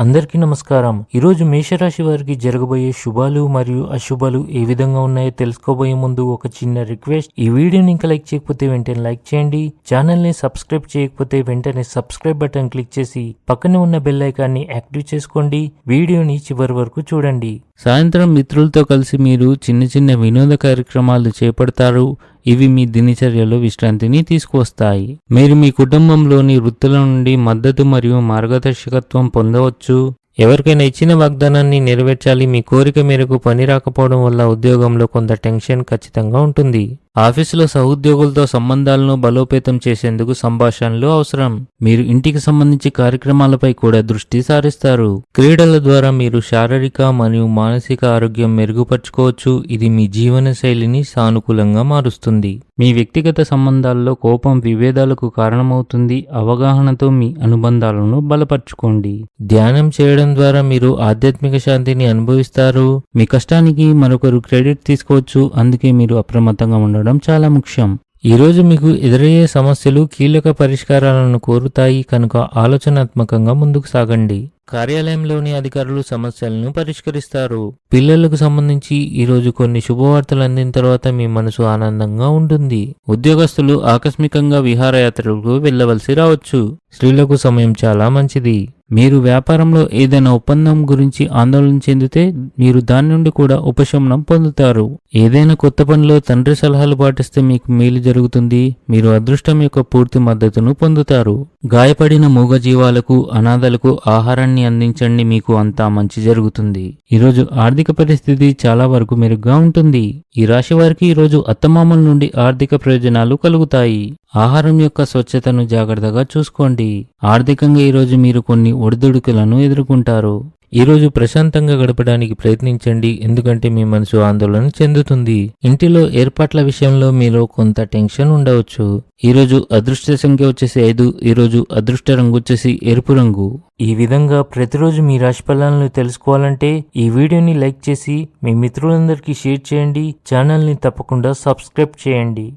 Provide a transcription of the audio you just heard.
అందరికీ నమస్కారం. ఈరోజు మేషరాశి వారికి జరగబోయే శుభాలు మరియు అశుభాలు ఏ విధంగా ఉన్నాయో తెలుసుకోబోయే ముందు ఒక చిన్న రిక్వెస్ట్. ఈ వీడియోని ఇంకా లైక్ చేయకపోతే వెంటనే లైక్ చేయండి. ఛానల్ ని సబ్స్క్రైబ్ చేయకపోతే వెంటనే సబ్స్క్రైబ్ బటన్ క్లిక్ చేసి పక్కనే ఉన్న బెల్ ఐకాన్ని యాక్టివ్ చేసుకోండి. వీడియోని చివరి వరకు చూడండి. సాయంత్రం మిత్రులతో కలిసి మీరు చిన్న చిన్న వినోద కార్యక్రమాలు చేపడతారు. ఇవి మీ దినచర్యలో విశ్రాంతిని తీసుకువస్తాయి. మీరు మీ కుటుంబంలోని వృత్తుల నుండి మద్దతు మరియు మార్గదర్శకత్వం పొందవచ్చు. ఎవరికైనా ఇచ్చిన వాగ్దానాన్ని నెరవేర్చాలి. మీ కోరిక మేరకు పని రాకపోవడం వల్ల ఉద్యోగంలో కొంత టెన్షన్ ఖచ్చితంగా ఉంటుంది. ఆఫీసులో సహోద్యోగులతో సంబంధాలను బలోపేతం చేసేందుకు సంభాషణలు అవసరం. మీరు ఇంటికి సంబంధించి కార్యక్రమాలపై కూడా దృష్టి సారిస్తారు. క్రీడల ద్వారా మీరు శారీరక మరియు మానసిక ఆరోగ్యం మెరుగుపరుచుకోవచ్చు. ఇది మీ జీవన శైలిని సానుకూలంగా మారుస్తుంది. మీ వ్యక్తిగత సంబంధాల్లో కోపం విభేదాలకు కారణమవుతుంది. అవగాహనతో మీ అనుబంధాలను బలపరుచుకోండి. ధ్యానం చేయడం ద్వారా మీరు ఆధ్యాత్మిక శాంతిని అనుభవిస్తారు. మీ కష్టానికి మరొకరు క్రెడిట్ తీసుకోవచ్చు. అందుకే మీరు అప్రమత్తంగా ఉండడం చాలా ముఖ్యం. ఈ రోజు మీకు ఎదురయ్యే సమస్యలు కీలక పరిష్కారాలను కోరుతాయి కనుక ఆలోచనాత్మకంగా ముందుకు సాగండి. కార్యాలయంలోని అధికారులు సమస్యలను పరిష్కరిస్తారు. పిల్లలకు సంబంధించి ఈరోజు కొన్ని శుభవార్తలు అందిన తర్వాత మీ మనసు ఆనందంగా ఉంటుంది. ఉద్యోగస్తులు ఆకస్మికంగా విహారయాత్రలకు వెళ్లవలసి రావచ్చు. స్త్రీలకు సమయం చాలా మంచిది. మీరు వ్యాపారంలో ఏదైనా ఒప్పందం గురించి ఆందోళన చెందితే మీరు దాని నుండి కూడా ఉపశమనం పొందుతారు. ఏదైనా కొత్త పనిలో తండ్రి సలహాలు పాటిస్తే మీకు మేలు జరుగుతుంది. మీరు అదృష్టం యొక్క పూర్తి మద్దతును పొందుతారు. గాయపడిన మూగజీవాలకు అనాథలకు ఆహారాన్ని అందించండి. మీకు అంతా మంచి జరుగుతుంది. ఈరోజు ఆర్థిక పరిస్థితి చాలా వరకు మెరుగ్గా ఉంటుంది. ఈ రాశి వారికి ఈరోజు అత్తమామల నుండి ఆర్థిక ప్రయోజనాలు కలుగుతాయి. ఆహారం యొక్క స్వచ్ఛతను జాగ్రత్తగా చూసుకోండి. ఆర్థికంగా ఈరోజు మీరు కొన్ని ఒడిదుడుకులను ఎదుర్కొంటారు. ఈరోజు ప్రశాంతంగా గడపడానికి ప్రయత్నించండి. ఎందుకంటే మీ మనసు ఆందోళన చెందుతుంది. ఇంటిలో ఏర్పాట్ల విషయంలో మీలో కొంత టెన్షన్ ఉండవచ్చు. ఈరోజు అదృష్ట సంఖ్య వచ్చేసి 5. ఈరోజు అదృష్ట రంగు వచ్చేసి ఎరుపు రంగు. ఈ విధంగా ప్రతిరోజు మీ రాశి ఫలాలను తెలుసుకోవాలంటే ఈ వీడియోని లైక్ చేసి మీ మిత్రులందరికీ షేర్ చేయండి. ఛానల్ని తప్పకుండా సబ్స్క్రైబ్ చేయండి.